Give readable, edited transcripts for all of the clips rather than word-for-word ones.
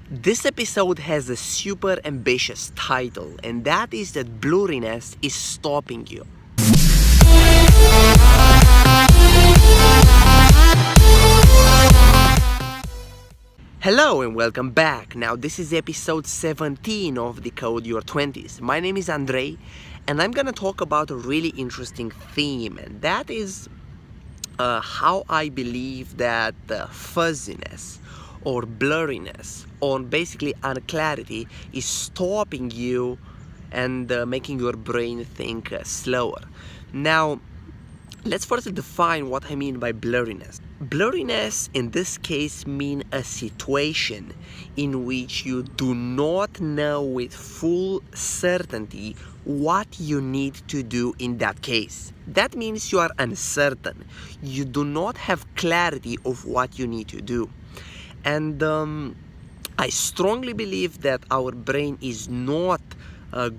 This episode has a super ambitious title, and that is that blurriness is stopping you. Hello and welcome back. Now this is episode 17 of Decode Your 20s. My name is Andrei, and I'm gonna talk about a really interesting theme, and that is how I believe that fuzziness or blurriness or basically unclarity is stopping you and making your brain think slower. Now, let's first define what I mean by blurriness. Blurriness in this case means a situation in which you do not know with full certainty what you need to do in that case. That means you are uncertain. You do not have clarity of what you need to do. And I strongly believe that our brain is not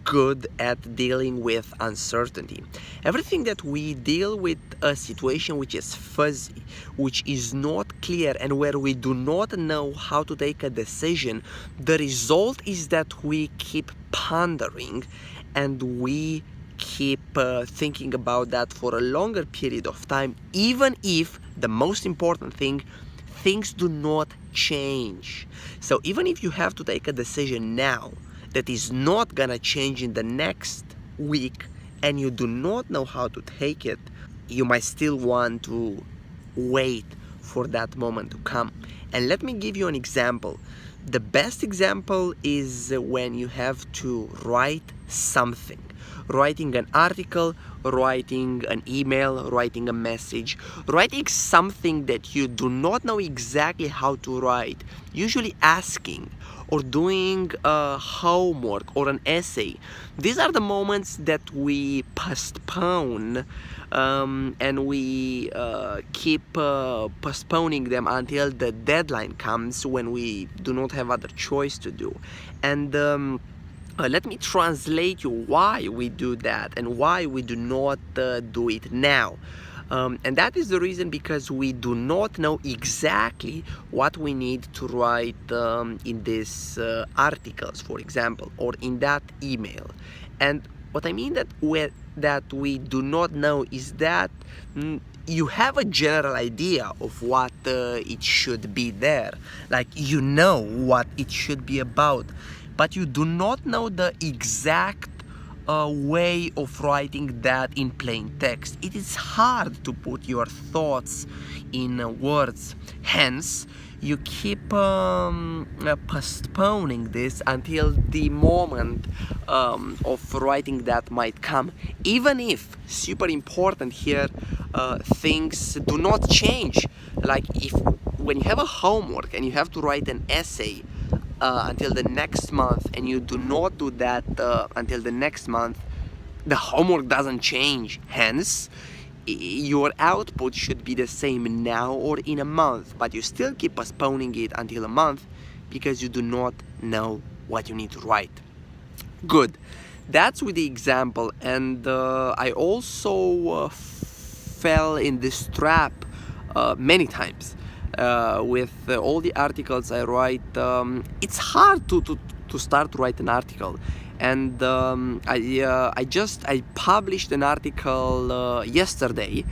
good at dealing with uncertainty. Everything that we deal with a situation which is fuzzy, which is not clear, and where we do not know how to take a decision, the result is that we keep pondering and we keep thinking about that for a longer period of time, even if the most important thing, things do not change. So even if you have to take a decision now that is not gonna change in the next week and you do not know how to take it, you might still want to wait for that moment to come. And let me give you an example. The best example is when you have to write something. Writing an article, writing an email, writing a message, writing something that you do not know exactly how to write, usually asking or doing a homework or an essay. These are the moments that we postpone and we keep postponing them until the deadline comes when we do not have other choice to do. And let me translate you why we do that and why we do not do it now. And that is the reason because we do not know exactly what we need to write in these articles, for example, or in that email. And what I mean that we do not know is that you have a general idea of what it should be there. Like, you know what it should be about, but you do not know the exact way of writing that in plain text. It is hard to put your thoughts in words. Hence, you keep postponing this until the moment of writing that might come. Even if, super important here, things do not change. Like if when you have a homework and you have to write an essay until the next month, and you do not do that until the next month, the homework doesn't change. Hence, your output should be the same now or in a month, but you still keep postponing it until a month because you do not know what you need to write. Good. That's with the example, and I also fell in this trap many times. With all the articles I write, it's hard to start to write an article, and I published an article yesterday,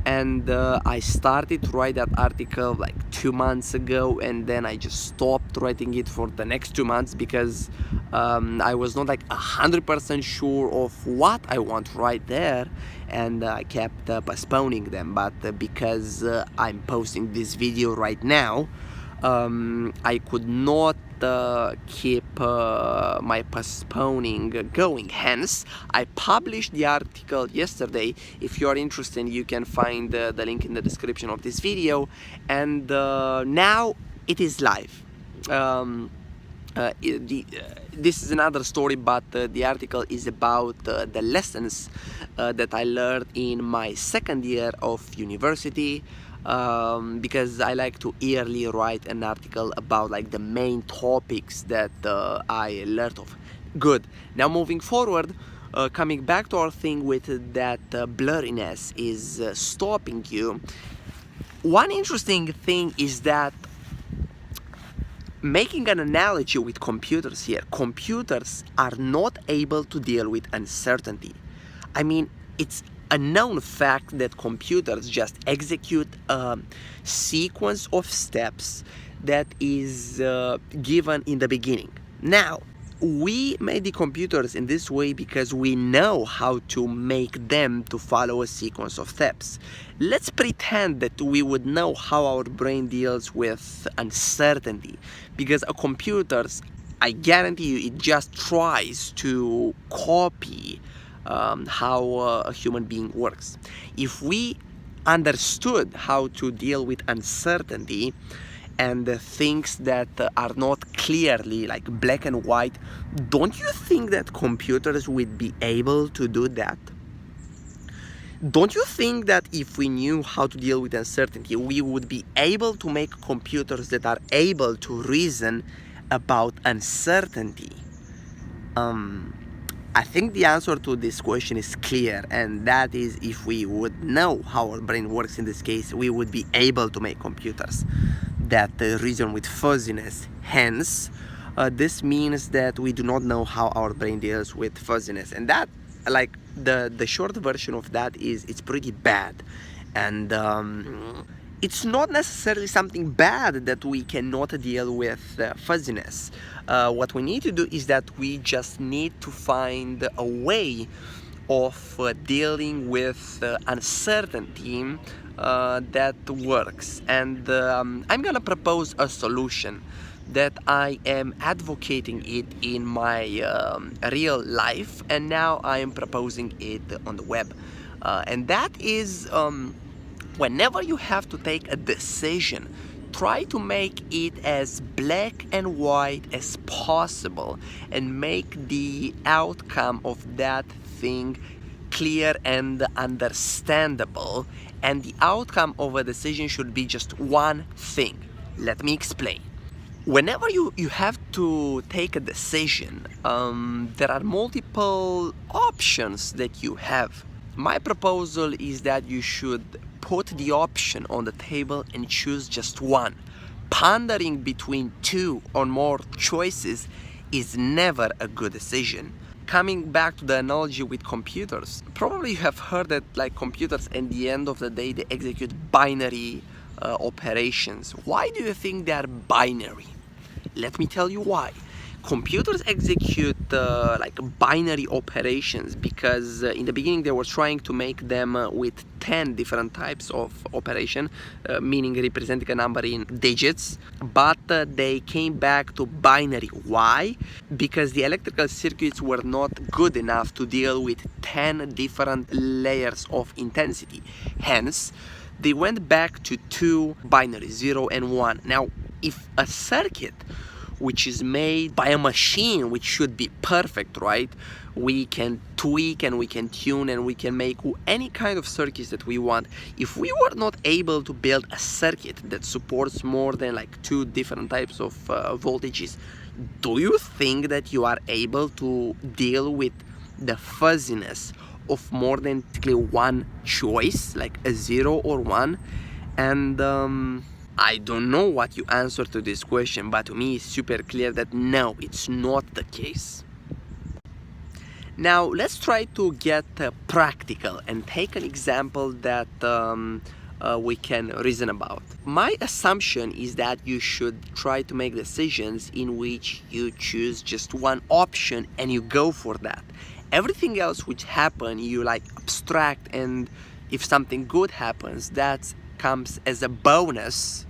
and I started to write that article like 2 months ago, and then I just stopped writing it for the next 2 months because I was not like 100% sure of what I want to write there, and I kept postponing them. But because I'm posting this video right now, I could not keep my postponing going. Hence, I published the article yesterday. If you are interested, you can find the link in the description of this video. And now it is live. This is another story, but the article is about the lessons that I learned in my second year of university, because I like to yearly write an article about like the main topics that I learned of. Good. Now moving forward, coming back to our thing with that blurriness is stopping you. One interesting thing is that Making an analogy with computers here, computers are not able to deal with uncertainty. I mean, it's a known fact that computers just execute a sequence of steps that is given in the beginning. Now, we made the computers in this way because we know how to make them to follow a sequence of steps. Let's pretend that we would know how our brain deals with uncertainty, because a computer, I guarantee you, it just tries to copy how a human being works. If we understood how to deal with uncertainty and things that are not clearly like black and white, don't you think that computers would be able to do that? Don't you think that if we knew how to deal with uncertainty, we would be able to make computers that are able to reason about uncertainty? I think the answer to this question is clear, and that is, if we would know how our brain works in this case, we would be able to make computers that reason with fuzziness. Hence, this means that we do not know how our brain deals with fuzziness, and that, like, the short version of that is, it's pretty bad. And it's not necessarily something bad that we cannot deal with fuzziness. What we need to do is that we just need to find a way of dealing with uncertainty that works. And I'm gonna propose a solution that I am advocating it in my real life, and now I am proposing it on the web. And that is, whenever you have to take a decision, try to make it as black and white as possible and make the outcome of that thing clear and understandable. And the outcome of a decision should be just one thing. Let me explain. Whenever you have to take a decision, there are multiple options that you have. My proposal is that you should put the option on the table and choose just one. Pondering between two or more choices is never a good decision. Coming back to the analogy with computers, probably you have heard that, like, computers at the end of the day, they execute binary operations. Why do you think they are binary? Let me tell you why. Computers execute like binary operations because in the beginning they were trying to make them with 10 different types of operation, meaning representing a number in digits, but they came back to binary. Why? Because the electrical circuits were not good enough to deal with 10 different layers of intensity. Hence, they went back to two binaries, 0 and 1. Now, if a circuit which is made by a machine, which should be perfect, right? We can tweak and we can tune and we can make any kind of circuits that we want. If we were not able to build a circuit that supports more than like 2 different types of voltages, do you think that you are able to deal with the fuzziness of more than one choice, like a 0 or 1? And I don't know what you answer to this question, but to me it's super clear that no, it's not the case. Now let's try to get practical and take an example that we can reason about. My assumption is that you should try to make decisions in which you choose just one option and you go for that. Everything else which happen, you like abstract, and if something good happens, that comes as a bonus.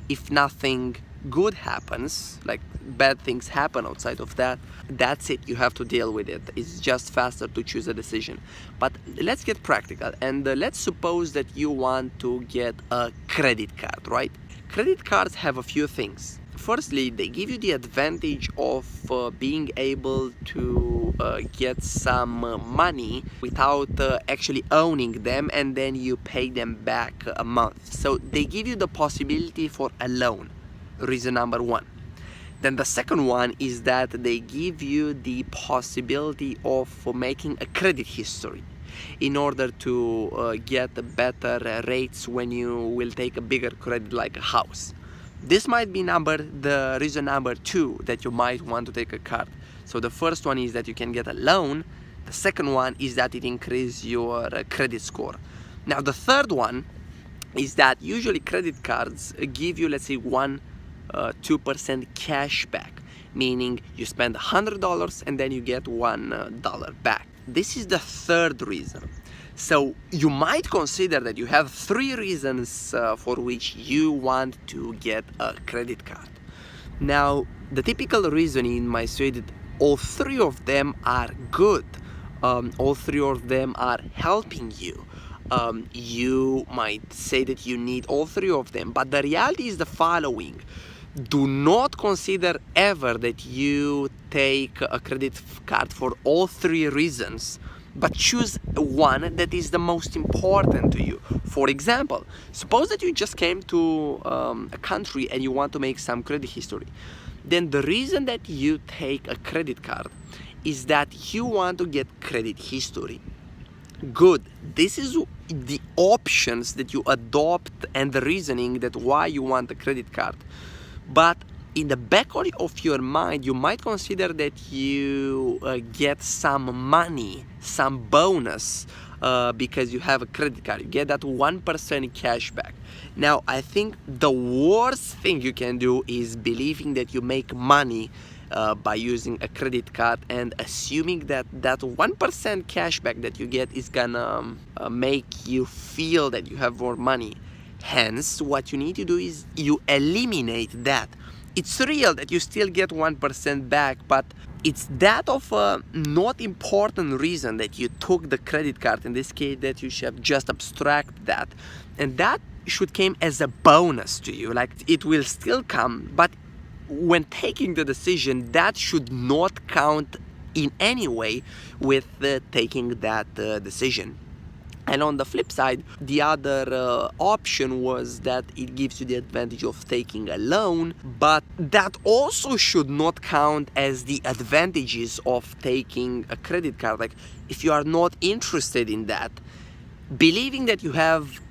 If nothing good happens, like bad things happen outside of that, that's it, you have to deal with it. It's just faster to choose a decision. But let's get practical, and let's suppose that you want to get a credit card, right? Credit cards have a few things. Firstly, they give you the advantage of being able to get some money without actually owning them, and then you pay them back a month. So they give you the possibility for a loan, reason number one. Then the second one is that they give you the possibility of making a credit history in order to get better rates when you will take a bigger credit like a house. This might be the reason number 2 that you might want to take a card. So the first one is that you can get a loan. The second one is that it increases your credit score. Now the third one is that usually credit cards give you, let's say, 2% cash back, meaning you spend $100 and then you get $1 back. This is the third reason. So you might consider that you have 3 reasons for which you want to get a credit card. Now, the typical reasoning might say that all 3 of them are good. All 3 of them are helping you. You might say that you need all 3 of them, but the reality is the following. Do not consider ever that you take a credit card for all 3 reasons, but choose one that is the most important to you. For example, suppose that you just came to a country and you want to make some credit history. Then the reason that you take a credit card is that you want to get credit history. Good. This is the options that you adopt and the reasoning that why you want a credit card. But in the back of your mind, you might consider that you get some money, some bonus because you have a credit card. You get that 1% cash back. Now, I think the worst thing you can do is believing that you make money by using a credit card and assuming that that 1% cash back that you get is gonna make you feel that you have more money. Hence, what you need to do is you eliminate that. It's real that you still get 1% back, but it's that of a not important reason that you took the credit card. In this case, that you should just abstract that. And that should come as a bonus to you. Like, it will still come, but when taking the decision, that should not count in any way with taking that decision. And on the flip side, the other option was that it gives you the advantage of taking a loan, but that also should not count as the advantages of taking a credit card. Like, if you are not interested in that, believing that you have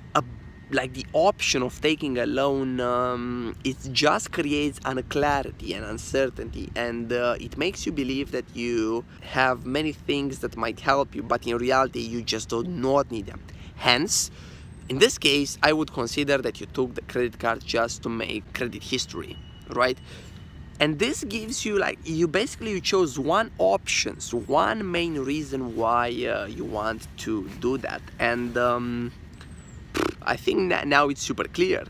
the option of taking a loan, it just creates unclarity and uncertainty, and it makes you believe that you have many things that might help you, but in reality you just do not need them. Hence, in this case, I would consider that you took the credit card just to make credit history, right? And this gives you, you chose one main reason why you want to do that. And I think that now it's super clear.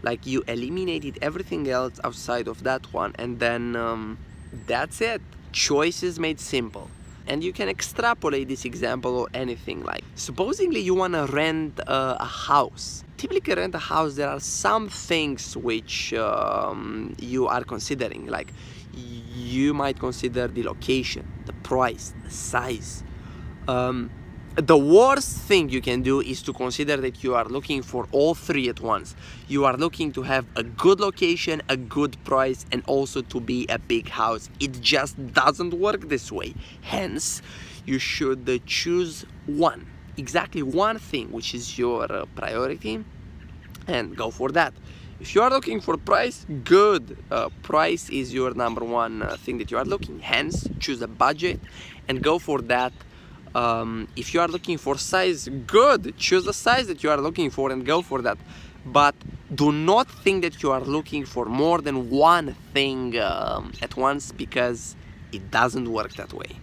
Like, you eliminated everything else outside of that one, and then that's it. Choice is made simple. And you can extrapolate this example or anything. Like, supposedly you want to rent a house. Typically, rent a house, there are some things which you are considering. Like, you might consider the location, the price, the size. The worst thing you can do is to consider that you are looking for all 3 at once. You are looking to have a good location, a good price, and also to be a big house. It just doesn't work this way. Hence, you should choose exactly one thing, which is your priority, and go for that. If you are looking for price, good. Price is your number 1 thing that you are looking. Hence, choose a budget and go for that. If you are looking for size, good. Choose the size that you are looking for and go for that. But do not think that you are looking for more than one thing at once, because it doesn't work that way.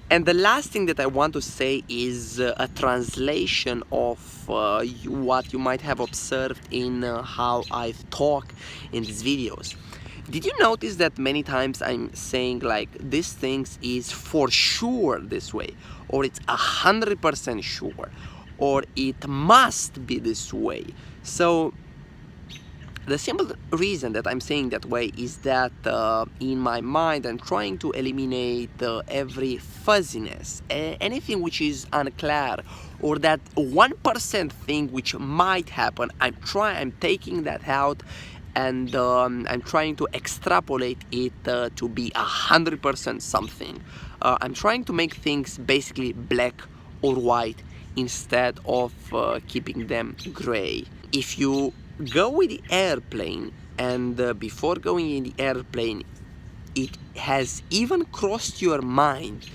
And the last thing that I want to say is a translation of what you might have observed in how I've talked in these videos. Did you notice that many times I'm saying like this things is for sure this way, or it's 100% sure, or it must be this way? So the simple reason that I'm saying that way is that in my mind I'm trying to eliminate every fuzziness, anything which is unclear, or that 1% thing which might happen. I'm taking that out, and I'm trying to extrapolate it to be 100% something. I'm trying to make things basically black or white instead of keeping them gray. If you go with the airplane, and before going in the airplane, it has even crossed your mind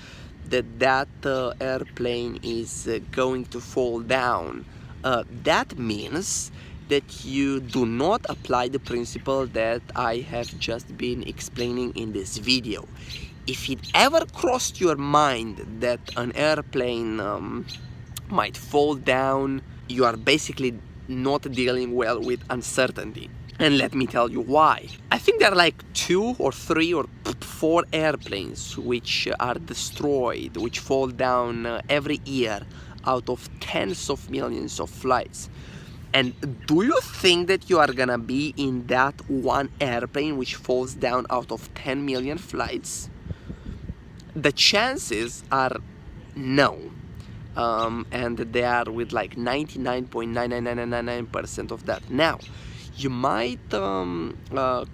that airplane is going to fall down, that means that you do not apply the principle that I have just been explaining in this video. If it ever crossed your mind that an airplane might fall down, you are basically not dealing well with uncertainty. And let me tell you why. I think there are like 2 or 3 or 4 airplanes which are destroyed, which fall down every year out of tens of millions of flights. And do you think that you are gonna be in that one airplane which falls down out of 10 million flights? The chances are no. And they are with like 99.99999% of that. Now, you might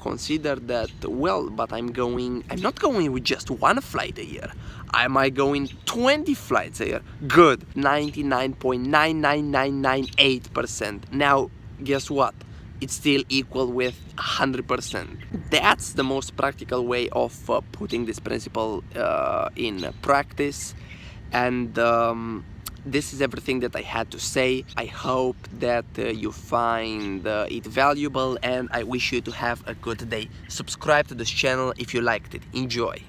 consider that, well, but I'm not going with just one flight a year. I might go in 20 flights a year. Good, 99.99998%. Now, guess what? It's still equal with 100%. That's the most practical way of putting this principle in practice. And this is everything that I had to say. I hope that you find it valuable, and I wish you to have a good day. Subscribe to this channel if you liked it. Enjoy.